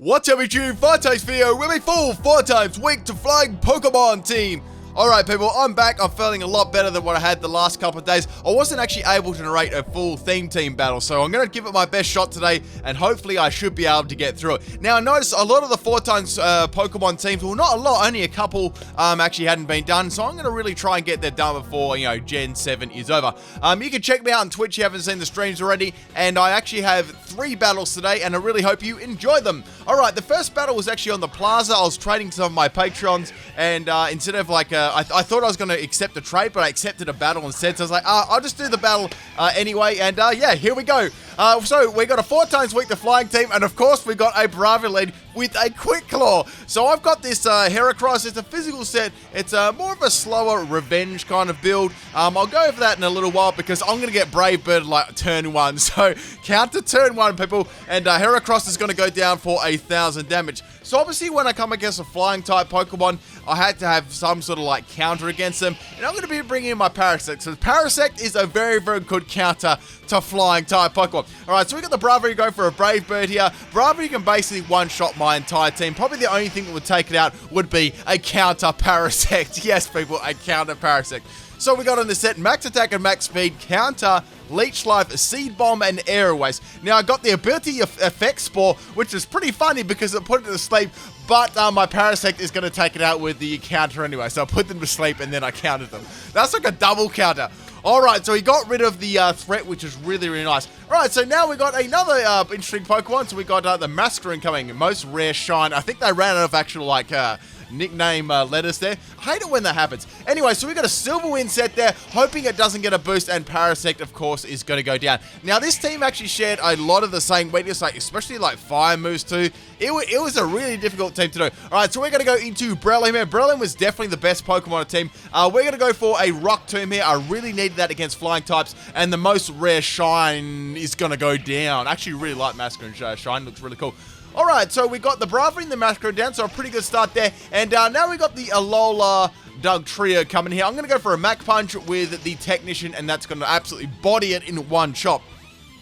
What's up YouTube? For today's video, we're full 4 times weak to flying Pokemon team. Alright people, I'm back. I'm feeling a lot better than what I had the last couple of days. I wasn't actually able to narrate a full theme team battle, so I'm going to give it my best shot today, and hopefully I should be able to get through it. Now I noticed a lot of the 4 times Pokemon teams, well not a lot, only a couple actually hadn't been done, so I'm going to really try and get that done before, Gen 7 is over. You can check me out on Twitch if you haven't seen the streams already, and I actually have 3 battles today, and I really hope you enjoy them. Alright, the first battle was actually on the plaza. I was trading some of my Patreons, and instead of like I thought I was going to accept a trade, but I accepted a battle instead. So I was like, I'll just do the battle anyway. And yeah, here we go. So we got a 4 times weak to flying team. And of course, we got a Bravo lead with a Quick Claw. So I've got this Heracross. It's a physical set. It's more of a slower revenge kind of build. I'll go over that in a little while because I'm going to get Brave Bird like turn 1. So counter turn 1, people. And Heracross is going to go down for 1,000 damage. So obviously when I come against a flying type Pokemon, I had to have some sort of like counter against them. And I'm going to be bringing in my Parasect. So Parasect is a very, very good counter to flying type Pokemon. Alright, so we got the Bravo going for a Brave Bird here. Bravo, you can basically one-shot my entire team. Probably the only thing that would take it out would be a counter Parasect. Yes, people, a counter Parasect. So we got on the set Max Attack and Max Speed, Counter, Leech Life, Seed Bomb, and Air Waste. Now I got the ability of Effect Spore, which is pretty funny because it put it to sleep, but my Parasect is going to take it out with the counter anyway. So I put them to sleep and then I countered them. That's like a double counter. Alright, so he got rid of the threat, which is really, really nice. Alright, so now we got another interesting Pokemon. So we got the Masquerain coming, most rare shine. I think they ran out of actual like nickname letters there. I hate it when that happens. Anyway, so we got a Silverwind set there, hoping it doesn't get a boost, and Parasect, of course, is going to go down. Now, this team actually shared a lot of the same weakness, like especially like fire moves too. It was a really difficult team to do. Alright, so we're going to go into Breloom here. Breloom was definitely the best Pokemon team. We're going to go for a Rock Tomb here. I really needed that against flying types, and the most rare shine is going to go down. I actually really like Masquerain shine, looks really cool. Alright, so we got the Bravo and the Masquerain down, so a pretty good start there. And now we got the Alola Doug Trio coming here. I'm going to go for a Mach Punch with the Technician, and that's going to absolutely body it in one chop.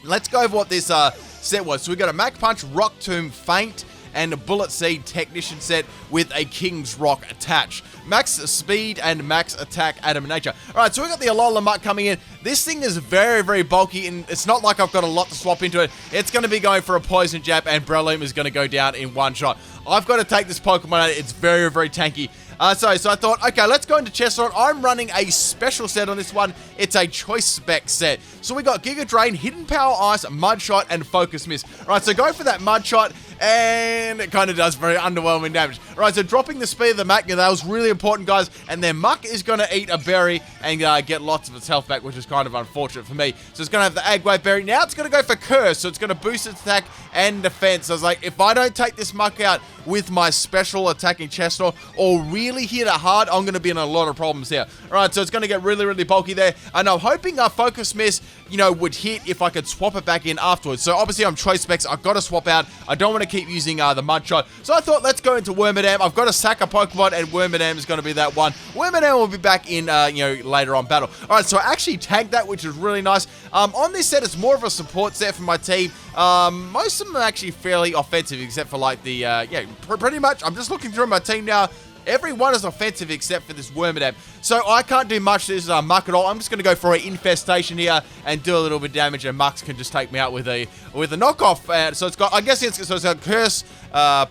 Let's go over what this set was. So we got a Mach Punch, Rock Tomb, Feint, and a Bullet Seed Technician set with a King's Rock attached. Max Speed and Max Attack, Adam Nature. Alright, so we got the Alola Mutt coming in. This thing is very, very bulky, and it's not like I've got a lot to swap into it. It's going to be going for a Poison Jab, and Breloom is going to go down in one shot. I've got to take this Pokemon out. It's very, very tanky. So I thought, okay, let's go into Chesnaught. I'm running a special set on this one. It's a Choice Spec set. So we got Giga Drain, Hidden Power Ice, Mud Shot, and Focus Miss. Alright, so go for that Mud Shot, and it kind of does very underwhelming damage. Alright, so dropping the speed of the Mach, that was really important, guys. And then Muck is going to eat a berry and get lots of its health back, which is kind of unfortunate for me. So it's going to have the Egg Wave Berry. Now it's going to go for Curse, so it's going to boost its attack and defense. So I was like, if I don't take this Muck out with my special attacking Chesnaught or really hit it hard, I'm going to be in a lot of problems here. Alright, so it's going to get really, really bulky there. And I'm hoping our Focus Miss, would hit if I could swap it back in afterwards. So obviously I'm Choice Specs. I've got to swap out. I don't want to keep using the Mud Shot. So I thought, let's go into Wormadam. I've got to sack a Pokemon, and Wormadam is going to be that one. Wormadam will be back in, later on battle. Alright, so I actually tagged that, which is really nice. On this set, it's more of a support set for my team. Most of them are actually fairly offensive, except for like the, pretty much. I'm just looking through my team now. Everyone is offensive except for this Wormadam. So I can't do much to this Muck at all. I'm just going to go for an Infestation here and do a little bit of damage, and Mucks can just take me out with a knockoff. So it's got, I guess it's got Curse,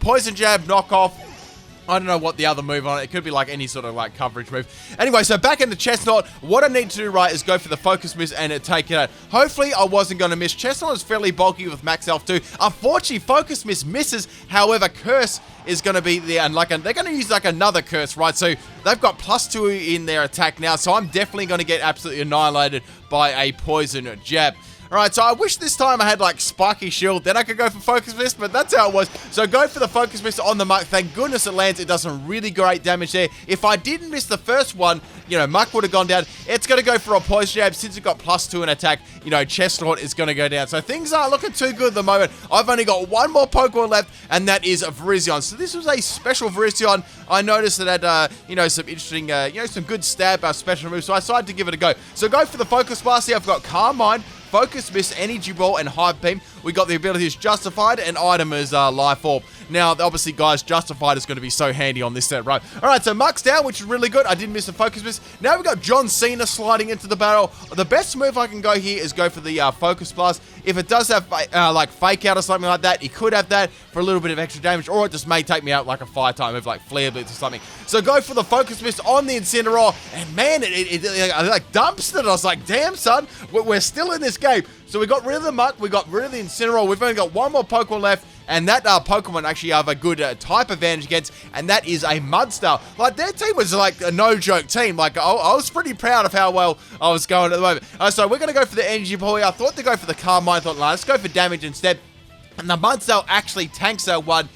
Poison Jab, Knockoff. I don't know what the other move on it. It could be like any sort of like coverage move. Anyway, so back in the Chesnaught, what I need to do right is go for the Focus Miss and take it out. Hopefully, I wasn't going to miss. Chesnaught is fairly bulky with Max Health too. Unfortunately, Focus Miss misses. However, Curse is going to be there, and they're going to use like another Curse, right? So they've got +2 in their attack now. So I'm definitely going to get absolutely annihilated by a Poison Jab. Alright, so I wish this time I had like Spiky Shield, then I could go for Focus Mist, but that's how it was. So go for the Focus Mist on the Muck. Thank goodness it lands. It does some really great damage there. If I didn't miss the first one, Muck would have gone down. It's going to go for a Poison Jab. Since it got +2 in attack, Chesnaught is going to go down. So things aren't looking too good at the moment. I've only got one more Pokemon left, and that is a Virizion. So this was a special Virizion. I noticed that it had, some interesting, some good stab special moves, so I decided to give it a go. So go for the Focus Blast here. I've got Calm Mind, Focus Miss, Energy Ball, and Hive Beam. We got the abilities Justified and Item as Life Orb. Now, obviously, guys, Justified is going to be so handy on this set, right? Alright, so Muck's down, which is really good. I didn't miss a focus miss. Now we've got John Cena sliding into the battle. The best move I can go here is go for the Focus Blast. If it does have, like, Fake Out or something like that, it could have that for a little bit of extra damage, or it just may take me out like a fire-type move, like Flare Blitz or something. So go for the Focus Miss on the Incineroar, and man, it like dumps it. I was like, damn, son, we're still in this game. So we got rid of the Muck, we got rid of the Incineroar, we've only got one more Pokemon left, and that Pokemon actually have a good type advantage against, and that is a Mudstar. Like, their team was like a no-joke team. Like, I was pretty proud of how well I was going at the moment. So we're going to go for the Energy Ball here. I thought to go for the Carmine. I thought, nah, let's go for damage instead. And the Mudstar actually tanks that one.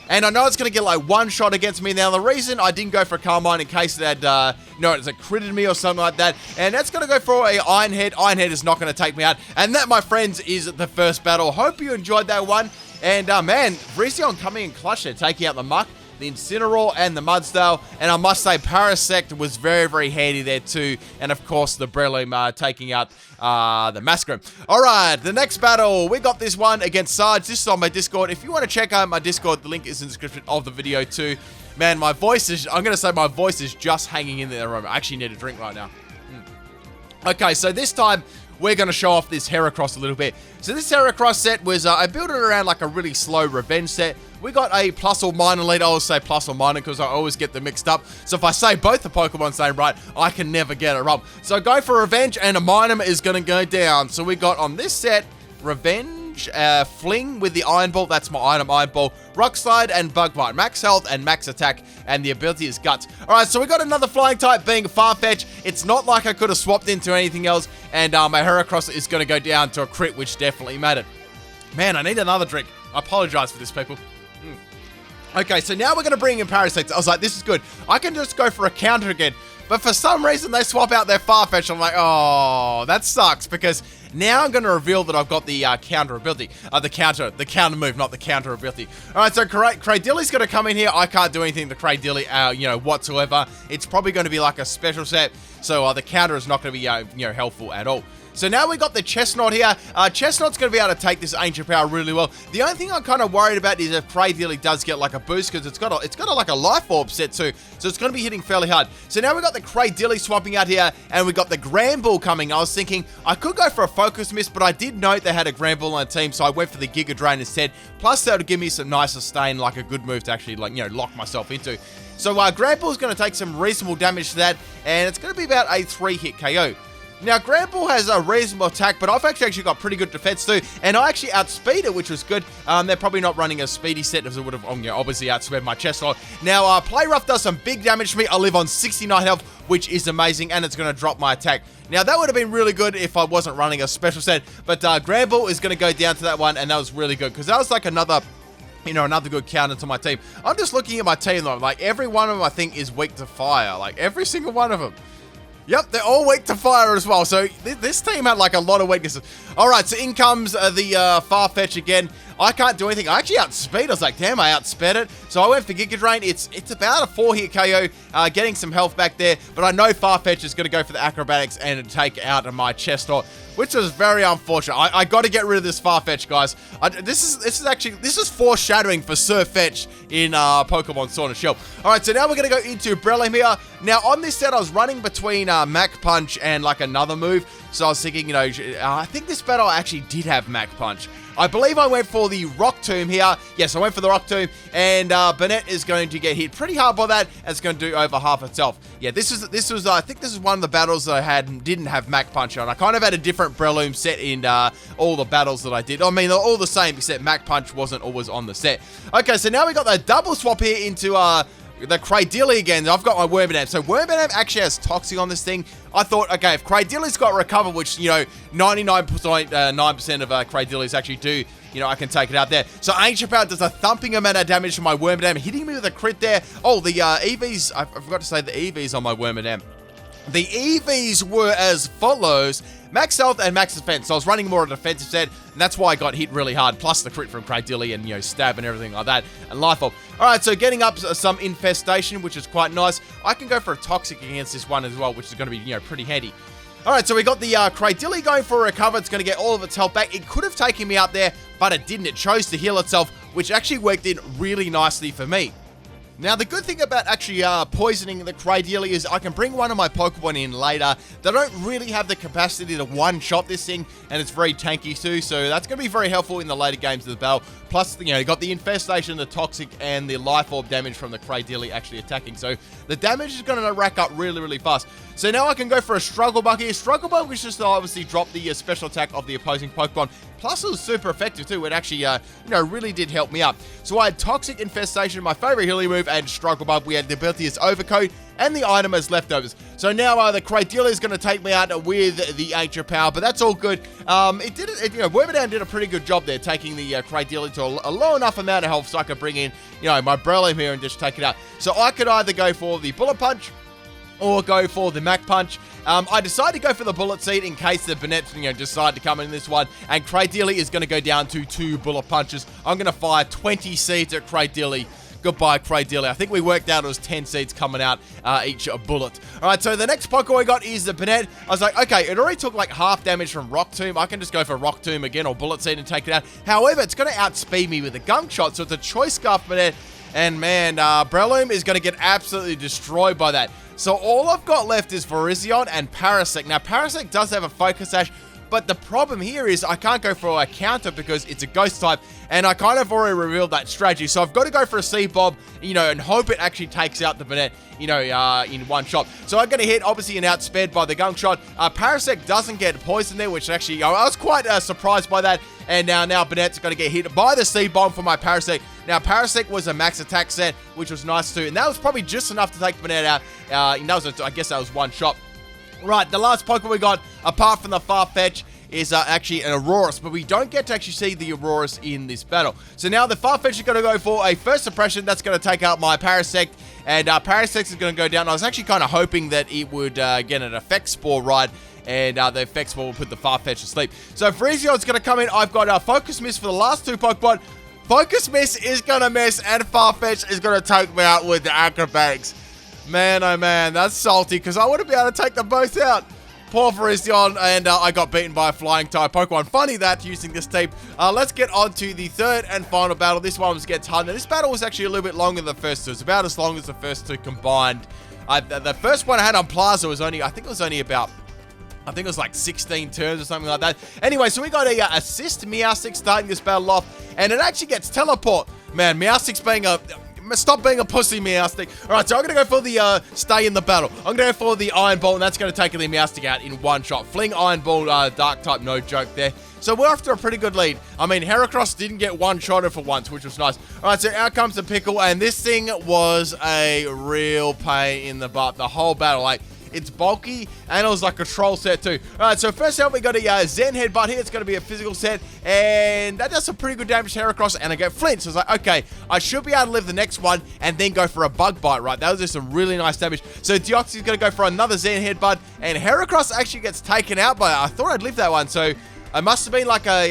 And I know it's going to get like one shot against me. Now, the reason I didn't go for a Carmine in case it had, it's a critted me or something like that. And that's going to go for a Iron Head. Iron Head is not going to take me out. And that, my friends, is the first battle. Hope you enjoyed that one. And, man, Vrezion coming in clutch there, taking out the Muck, the Incineroar, and the Mudsdale. And I must say, Parasect was very, very handy there too. And, of course, the Breloom taking out the Masquerain. All right, the next battle. We got this one against Sarge. This is on my Discord. If you want to check out my Discord, the link is in the description of the video too. Man, my voice is, I'm going to say my voice is just hanging in there. I actually need a drink right now. Okay, so this time, we're going to show off this Heracross a little bit. So this Heracross set was, I built it around like a really slow revenge set. We got a plus or minor lead. I always say plus or minor because I always get them mixed up. So if I say both the Pokemon's name right, I can never get it wrong. So go for revenge, and a minor is going to go down. So we got on this set, revenge, Fling with the Iron Ball. That's my item, Iron Ball. Rock Slide and Bug Bite. Max health and max attack. And the ability is Guts. Alright, so we got another flying type being Farfetch. It's not like I could have swapped into anything else. And my Heracross is going to go down to a crit, which definitely mattered. Man, I need another drink. I apologize for this, people. Okay, so now we're going to bring in Parasites. I was like, this is good. I can just go for a counter again. But for some reason, they swap out their Farfetch. I'm like, oh, that sucks. Because now I'm going to reveal that I've got the counter ability. The counter move, not the counter ability. All right, so Cradilly's going to come in here. I can't do anything to Cradilly, whatsoever. It's probably going to be like a special set. So the counter is not going to be, helpful at all. So now we got the Chesnaught here. Chesnaught's going to be able to take this Ancient Power really well. The only thing I'm kind of worried about is if Cradilly does get like a boost, because it's got like a Life Orb set too. So it's going to be hitting fairly hard. So now we got the Cradilly swapping out here, and we got the Granbull coming. I was thinking I could go for a Focus Miss, but I did note they had a Granbull on the team, so I went for the Giga Drain instead. Plus, that would give me some nice sustain, like a good move to actually lock myself into. So Granbull is going to take some reasonable damage to that, and it's going to be about a 3-hit KO. Now, Granbull has a reasonable attack, but I've actually got pretty good defense too, and I actually outspeed it, which was good. They're probably not running a speedy set, as it would have obviously outspeed my Chesnaught. Now, Play Rough does some big damage to me. I live on 69 health, which is amazing, and it's going to drop my attack. Now, that would have been really good if I wasn't running a special set, but Granbull is going to go down to that one, and that was really good, because that was like another good counter to my team. I'm just looking at my team, though. Like, every one of them, I think, is weak to fire. Like, every single one of them. Yep, they're all weak to fire as well. So this team had like a lot of weaknesses. All right, so in comes the Farfetch again. I can't do anything. I actually outspeed. I was like, damn, I outsped it. So I went for Giga Drain. It's about a 4-hit KO, getting some health back there. But I know Farfetch is going to go for the Acrobatics and take out my Chesnaught, which was very unfortunate. I got to get rid of this Farfetch, guys. This is foreshadowing for Sir Fetch in Pokemon Sword and Shield. All right, so now we're going to go into Breloom here. Now, on this set, I was running between Mach Punch and like another move. So I was thinking, I think this battle actually did have Mach Punch. I believe I went for the Rock Tomb here. Yes, I went for the Rock Tomb, and Burnett is going to get hit pretty hard by that, and it's going to do over half itself. Yeah, this was I think this is one of the battles that I didn't have Mach Punch on. I kind of had a different Breloom set in all the battles that I did. I mean, they're all the same, except Mach Punch wasn't always on the set. Okay, so now we got the double swap here into the Cradilly again. I've got my Wormadam. So Wormadam actually has Toxic on this thing. I thought, okay, if Cradilly's got Recover, which, 99.9% of Cradillys actually do, I can take it out there. So Ancient Power does a thumping amount of damage to my Wormadam, hitting me with a crit there. Oh, the EVs, I forgot to say the EVs on my Wormadam. The EVs were as follows: max health and max defense. So I was running more of a defensive set, and that's why I got hit really hard. Plus the crit from Cradilly and, stab and everything like that, and Life Orb. Alright, so getting up some Infestation, which is quite nice. I can go for a Toxic against this one as well, which is going to be, pretty handy. Alright, so we got the Cradilly going for a recover. It's going to get all of its health back. It could have taken me out there, but it didn't. It chose to heal itself, which actually worked in really nicely for me. Now, the good thing about actually poisoning the Cradily is I can bring one of my Pokemon in later. They don't really have the capacity to one-shot this thing, and it's very tanky too, so that's going to be very helpful in the later games of the battle. Plus, you know, you got the Infestation, the Toxic, and the Life Orb damage from the Cradily actually attacking, so the damage is going to rack up really, really fast. So now I can go for a Struggle Bug here. Struggle Bug was just obviously drop the special attack of the opposing Pokemon. Plus, it was super effective too. It actually, really did help me out. So I had Toxic, Infestation, my favorite healing move, and Struggle Bug. We had the ability as Overcoat and the item as Leftovers. So now the Cradily is going to take me out with the Ancient Power, but that's all good. Wormadown did a pretty good job there, taking the Cradily to a low enough amount of health so I could bring in, my Breloom here and just take it out. So I could either go for the Bullet Punch or go for the Mach Punch. I decided to go for the Bullet Seed in case the Banette, decide to come in this one. And Cradily is going to go down to 2 Bullet Punches. I'm going to fire 20 seeds at Cradily. Goodbye, Cradily. I think we worked out it was 10 seeds coming out each bullet. Alright, so the next Pokemon we got is the Banette. I was like, okay, it already took like half damage from Rock Tomb. I can just go for Rock Tomb again or Bullet Seed and take it out. However, it's going to outspeed me with a Gunk Shot, so it's a Choice Scarf Banette. And man, Breloom is going to get absolutely destroyed by that. So all I've got left is Virizion and Parasect. Now, Parasect does have a Focus Sash, but the problem here is I can't go for a counter because it's a Ghost type, and I kind of already revealed that strategy. So I've got to go for a Seed Bomb, and hope it actually takes out the Banette, in one shot. So I'm going to hit, obviously, an outsped by the Gunk Shot. Parasect doesn't get poisoned there, which actually, I was quite surprised by that. And now Banette's going to get hit by the Seed Bomb for my Parasect. Now, Parasect was a max attack set, which was nice too. And that was probably just enough to take Banette out. I guess that was one shot. Right, the last Pokemon we got, apart from the Farfetch, is actually an Aurorus, but we don't get to actually see the Aurorus in this battle. So now the Farfetch is going to go for a First Suppression. That's going to take out my Parasect, and Parasect is going to go down. I was actually kind of hoping that it would get an Effect Spore ride, and the Effect Spore will put the Farfetch to sleep. So Virizion is going to come in. I've got Focus Miss for the last 2 Pokemon. Focus Miss is going to miss, and Farfetch is going to take me out with the Acrobatics. Man, oh man, that's salty, because I want to be able to take them both out. Poor Virizion, and I got beaten by a flying type Pokemon. Funny that, using this tape. Let's get on to the third and final battle. This one gets hard. Now, this battle was actually a little bit longer than the first two. It's about as long as the first 2 combined. The first one I had on Plaza was only, I think it was like 16 turns or something like that. Anyway, so we got a assist Meowstic starting this battle off, and it actually gets teleport. Man, Meowstic's stop being a pussy, Meowstic. Alright, so I'm going to go for the stay in the battle. I'm going to go for the Iron Ball, and that's going to take the Meowstic out in one shot. Fling Iron Ball, Dark type, no joke there. So we're off to a pretty good lead. I mean, Heracross didn't get one-shotted for once, which was nice. Alright, so out comes the Pickle, and this thing was a real pain in the butt. The whole battle, like, it's bulky, and it was like a troll set too. Alright, so first out we got a Zen Headbutt here. It's going to be a physical set, and that does some pretty good damage to Heracross, and I get Flint. So I was like, okay, I should be able to live the next one, and then go for a Bug Bite, right? That was just some really nice damage. So Deoxys is going to go for another Zen Headbutt, and Heracross actually gets taken out by it. I thought I'd live that one, so it must have been like a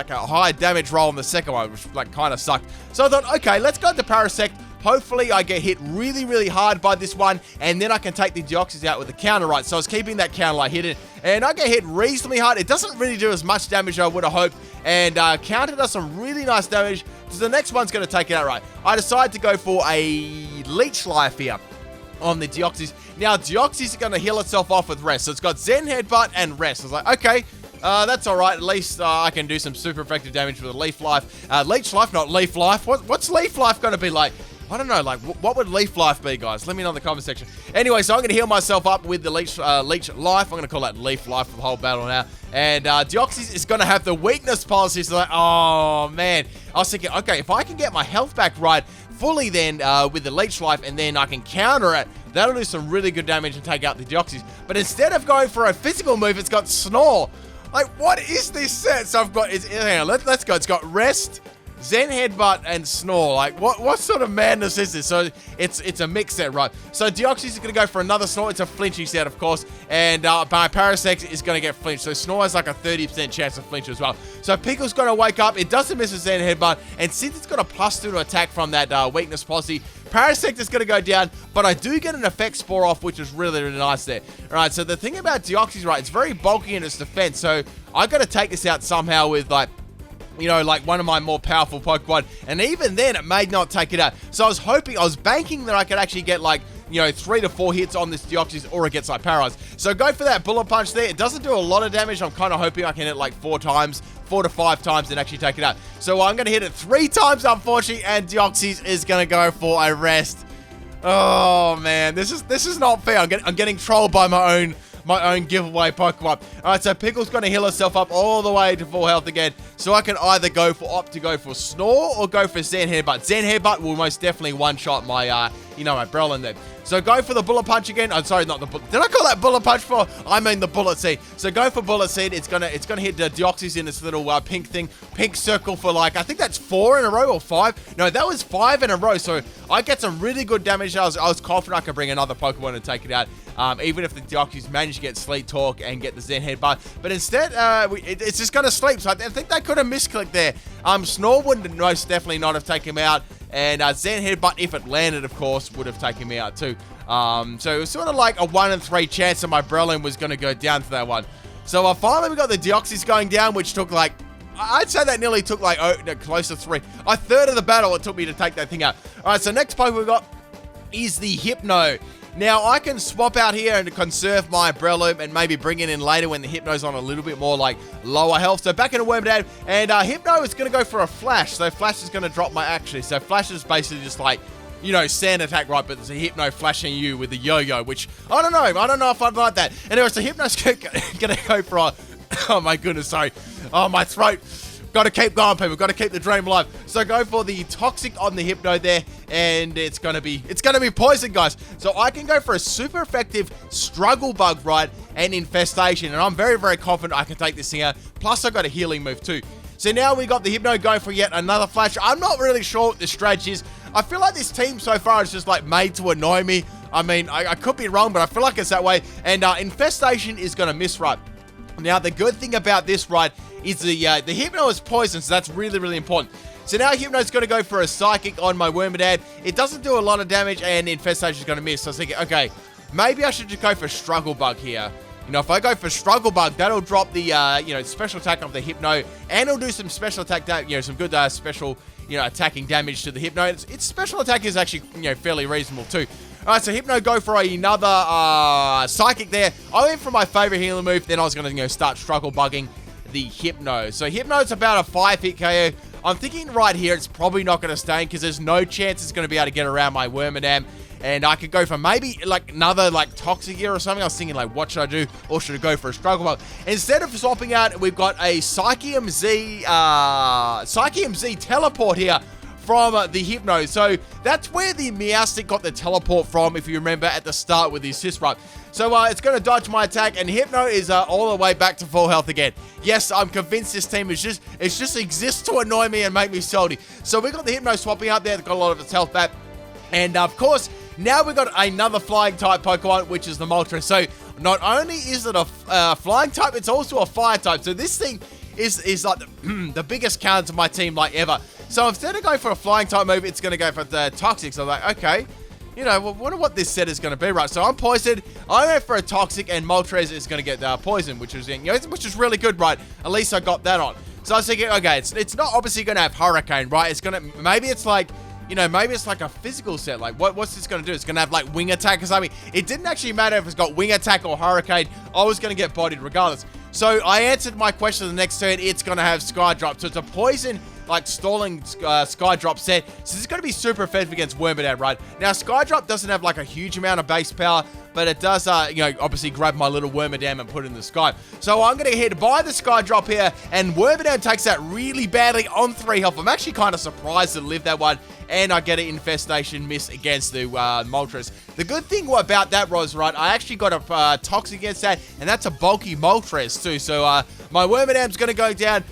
high damage roll on the second one, which like kind of sucked. So I thought, okay, let's go to Parasect. Hopefully, I get hit really, really hard by this one, and then I can take the Deoxys out with the counter, right? So I was keeping that counter light hidden, and I get hit reasonably hard. It doesn't really do as much damage as I would have hoped, and counter does some really nice damage. So the next one's going to take it out, right? I decided to go for a Leech Life here on the Deoxys. Now, Deoxys is going to heal itself off with Rest. So it's got Zen Headbutt and Rest. I was like, okay, that's alright. At least I can do some super effective damage with a Leaf Life. Leech Life, not Leaf Life. What's Leaf Life going to be like? I don't know, like, what would Leaf Life be, guys? Let me know in the comment section. Anyway, so I'm going to heal myself up with the Leech Life. I'm going to call that Leaf Life for the whole battle now. And Deoxys is going to have the weakness policy. So, like, oh, man. I was thinking, okay, if I can get my health back right fully then with the Leech Life, and then I can counter it, that'll do some really good damage and take out the Deoxys. But instead of going for a physical move, it's got Snore. Like, what is this set? So I've got, hang on, let's go. It's got Rest, Zen Headbutt, and Snore. Like, what sort of madness is this? So it's a mix set, right? So Deoxys is going to go for another Snore. It's a flinchy set, of course. And my Parasect is going to get flinched. So Snore has like a 30% chance of flinch as well. So Pickle's going to wake up. It doesn't miss a Zen Headbutt. And since it's got a +2 to attack from that weakness policy, Parasect is going to go down, but I do get an Effect Spore off, which is really, really nice there. Alright, so the thing about Deoxys, right, it's very bulky in its defense. So I got to take this out somehow with, like, you know, like one of my more powerful Pokemon, and even then it may not take it out. So I was banking that I could actually get like, you know, 3 to 4 hits on this Deoxys, or it gets like paralyzed. So go for that Bullet Punch there. It doesn't do a lot of damage. I'm kind of hoping I can hit like 4 to 5 times and actually take it out. So I'm going to hit it 3 times, unfortunately, and Deoxys is going to go for a rest. Oh man, this is not fair. I'm getting trolled by my own giveaway Pokemon. Alright, so Pickle's going to heal herself up all the way to full health again. So I can either opt to go for Snore or go for Zen Headbutt. Zen Headbutt will most definitely one-shot my, my Breloom then. So go for the Bullet Punch again. I'm sorry, not the Bullet. Did I call that Bullet Punch for? I mean the Bullet Seed. So go for Bullet Seed. It's gonna hit the Deoxys in this little pink thing, pink circle for like, I think that's 4 in a row or 5. No, that was 5 in a row. So I get some really good damage. I was confident I could bring another Pokemon and take it out. Even if the Deoxys managed to get Sleep Talk and get the Zen Headbutt. But instead, it's just going to sleep. So I think they could have misclicked there. Snore would most definitely not have taken him out. And Zen Headbutt, if it landed, of course, would have taken me out too. So it was sort of like a 1 in 3 chance that my Breloom was going to go down for that one. So finally we got the Deoxys going down, which took like, I'd say that nearly took like close to 3. A third of the battle it took me to take that thing out. Alright, so next Pokemon we got is the Hypno. Now, I can swap out here and conserve my Breloom and maybe bring it in later when the Hypno's on a little bit more, like, lower health. So, back into Wormadam, and Hypno is going to go for a Flash. So, Flash is going to drop my actually. So, Flash is basically just like, you know, sand attack, right? But there's a Hypno flashing you with the Yo-Yo, which, I don't know if I'd like that. Anyway, so Hypno's going to go for a... Oh, my goodness, sorry. Oh, my throat. Got to keep going, people. Got to keep the dream alive. So go for the Toxic on the Hypno there, and it's gonna be poison, guys. So I can go for a super effective Struggle Bug, right, and Infestation, and I'm very, very confident I can take this thing out. Plus, I got a healing move too. So now we got the Hypno going for yet another Flash. I'm not really sure what the strategy is. I feel like this team so far is just like made to annoy me. I mean, I could be wrong, but I feel like it's that way. And Infestation is gonna miss, right. Now the good thing about this, right, is the Hypno is poison, so that's really, really important. So now Hypno's going to go for a Psychic on my Wormadam. It doesn't do a lot of damage, and Infestation is going to miss. So I was thinking, okay, maybe I should just go for Struggle Bug here. You know, if I go for Struggle Bug, that'll drop the, special attack of the Hypno, and it'll do some special attack, some good special, attacking damage to the Hypno. Its special attack is actually, fairly reasonable too. Alright, so Hypno go for another Psychic there. I went for my favorite healing move, then I was going to, start Struggle Bugging the Hypno. So Hypno's about a 5-hit KO. I'm thinking right here it's probably not going to stay because there's no chance it's going to be able to get around my Wormadam. And I could go for maybe like another like Toxic here or something. I was thinking like, what should I do? Or should I go for a Struggle Bug? Instead of swapping out, we've got a Psychium Z Teleport here from the Hypno. So that's where the Meowstic got the teleport from, if you remember at the start with the assist right. So it's going to dodge my attack, and Hypno is all the way back to full health again. Yes, I'm convinced this team is just exists to annoy me and make me salty. So we got the Hypno swapping out there, got a lot of its health back. And of course, now we've got another flying type Pokemon, which is the Moltres. So not only is it a flying type, it's also a fire type. So this thing is like the biggest counter to my team like ever. So instead of going for a flying type move, it's going to go for the Toxic. So I'm like, okay, wonder what this set is going to be, right? So I'm poisoned. I went for a Toxic, and Moltres is going to get poison, which is really good, right? At least I got that on. So I was thinking, okay, it's not obviously going to have Hurricane, right? It's going to maybe it's like a physical set. Like, what's this going to do? It's going to have, like, Wing Attack or something. It didn't actually matter if it's got Wing Attack or Hurricane. I was going to get bodied regardless. So I answered my question the next turn. It's going to have Sky Drop. So it's a poison, like, stalling Sky Drop set. So this is going to be super effective against Wormadam, right? Now, Sky Drop doesn't have, like, a huge amount of base power, but it does, obviously grab my little Wormadam and put it in the sky. So I'm going to hit by the Sky Drop here, and Wormadam takes that really badly on 3 health. I'm actually kind of surprised to live that one, and I get an Infestation miss against the Moltres. The good thing about that was, right, I actually got a Toxic against that, and that's a bulky Moltres too. So my Wormadam's going to go down.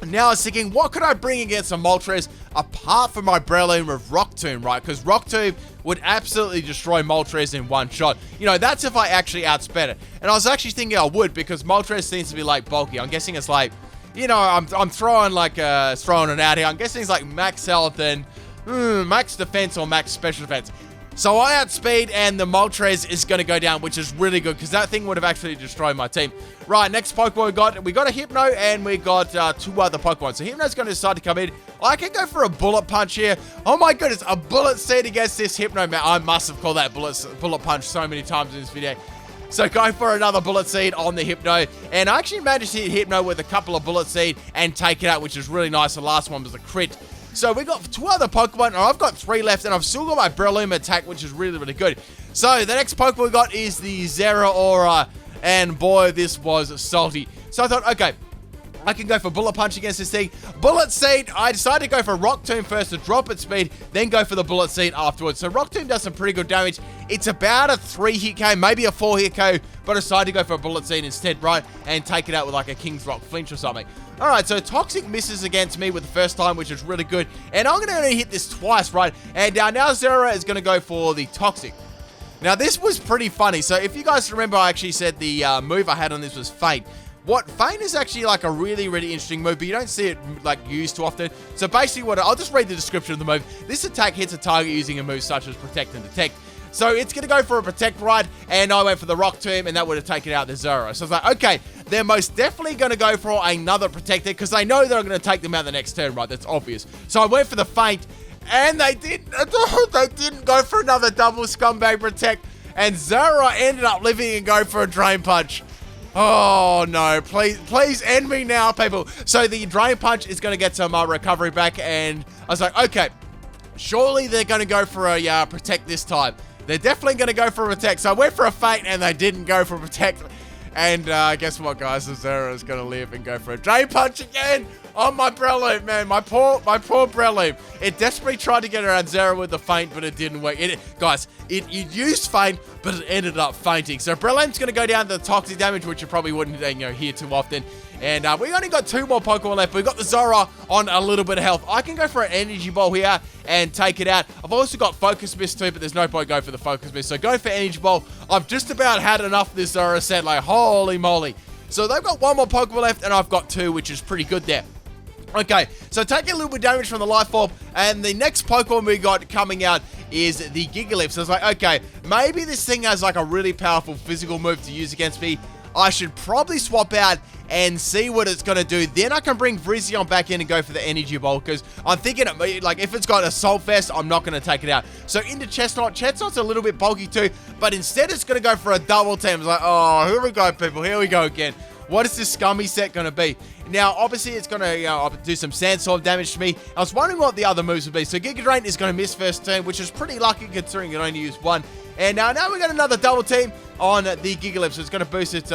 Now I was thinking, what could I bring against a Moltres apart from my Breloom with Rock Tomb, right? Because Rock Tomb would absolutely destroy Moltres in one shot. That's if I actually outsped it. And I was actually thinking I would, because Moltres seems to be like bulky. I'm guessing it's like, I'm throwing it out here. I'm guessing it's like max health and max defense or max special defense. So I outspeed, and the Moltres is going to go down, which is really good, because that thing would have actually destroyed my team. Right, next Pokemon we got a Hypno, and we got 2 other Pokemon. So Hypno's going to decide to come in. I can go for a Bullet Punch here. Oh my goodness, a Bullet Seed against this Hypno. Man, I must have called that Bullet Punch so many times in this video. So go for another Bullet Seed on the Hypno, and I actually managed to hit Hypno with a couple of Bullet Seed and take it out, which is really nice. The last one was a crit. So we got 2 other Pokemon, and I've got 3 left, and I've still got my Breloom attack, which is really, really good. So the next Pokemon we got is the Zeraora, and boy, this was salty. So I thought, okay, I can go for Bullet Punch against this thing. Bullet Seed, I decided to go for Rock Tomb first to drop its speed, then go for the Bullet Seed afterwards. So Rock Tomb does some pretty good damage. It's about a 3-hit KO, maybe a 4-hit KO, but I decided to go for a Bullet Seed instead, right? And take it out with like a King's Rock flinch or something. Alright, so Toxic misses against me with the first time, which is really good. And I'm going to only hit this twice, right? And now Zeraora is going to go for the Toxic. Now, this was pretty funny. So if you guys remember, I actually said the move I had on this was Feint. Feint is actually like a really, really interesting move, but you don't see it like used too often. So basically I'll just read the description of the move. This attack hits a target using a move such as Protect and Detect. So it's going to go for a Protect ride, and I went for the Rock Tomb, and that would have taken out the Zeraora. So I was like, okay, they're most definitely going to go for another Protector, because they know they're going to take them out the next turn, right? That's obvious. So I went for the Feint, and they didn't go for another double Scumbag Protect, and Zeraora ended up living and go for a Drain Punch. Oh, no. Please end me now, people. So the Drain Punch is going to get some recovery back, and I was like, okay, surely they're going to go for a Protect this time. They're definitely going to go for a Protect. So I went for a Feint, and they didn't go for a Protect. And guess what, guys? The Zeraora is going to live and go for a Drain Punch again on my Breloom, man. My poor Breloom. It desperately tried to get around Zeraora with the Feint, but it didn't work. Guys, it used Feint, but it ended up fainting. So Breloom's going to go down to the Toxic damage, which you probably wouldn't hear too often. And we only got 2 more Pokemon left. We've got the Zeraora on a little bit of health. I can go for an Energy Ball here and take it out. I've also got Focus Mist too, but there's no point going for the Focus Mist. So go for Energy Ball. I've just about had enough of this Zeraora set. Like, holy moly. So they've got 1 more Pokemon left, and I've got 2, which is pretty good there. Okay, so taking a little bit of damage from the Life Orb, and the next Pokemon we got coming out is the Gigalith. So I was like, okay, maybe this thing has like a really powerful physical move to use against me. I should probably swap out and see what it's going to do. Then I can bring Virizion back in and go for the Energy Ball, because I'm thinking, like, if it's got Assault Vest, I'm not going to take it out. So into Chesnaught. Chesnaught's a little bit bulky too, but instead it's going to go for a Double Team. It's like, oh, here we go, people. Here we go again. What is this scummy set going to be? Now, obviously, it's going to do some Sandstorm damage to me. I was wondering what the other moves would be. So Giga Drain is going to miss first turn, which is pretty lucky considering it only used 1. And now we got another Double Team on the Gigalith, so it's going to boost its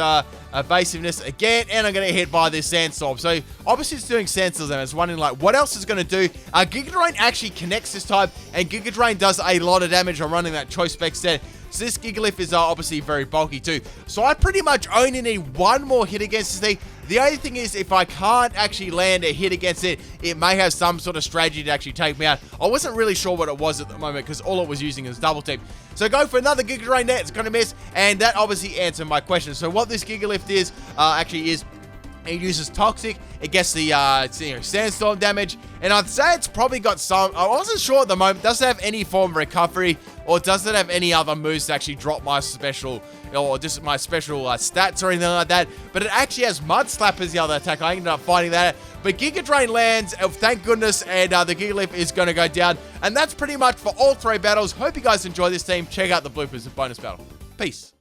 evasiveness again, and I'm going to get hit by this Sandstorm. So obviously it's doing Sandstorm, and I was wondering like what else it's going to do. Giga Drain actually connects this time, and Giga Drain does a lot of damage on running that Choice Spec set. So this Gigalith is obviously very bulky too. So I pretty much only need 1 more hit against this thing. The only thing is, if I can't actually land a hit against it, it may have some sort of strategy to actually take me out. I wasn't really sure what it was at the moment, because all it was using is Double Team. So go for another Giga Drain there. It's going to miss, and that obviously answered my question. So what this Gigalith is, it uses Toxic. It gets the Sandstorm damage, and I'd say it's probably got some. I wasn't sure at the moment. Does it have any form of recovery, or does it have any other moves to actually drop my special, or just my special stats or anything like that? But it actually has Mud Slap as the other attack. I ended up finding that. But Giga Drain lands, thank goodness, and the Gigalith is going to go down. And that's pretty much for all 3 battles. Hope you guys enjoy this team. Check out the bloopers and bonus battle. Peace.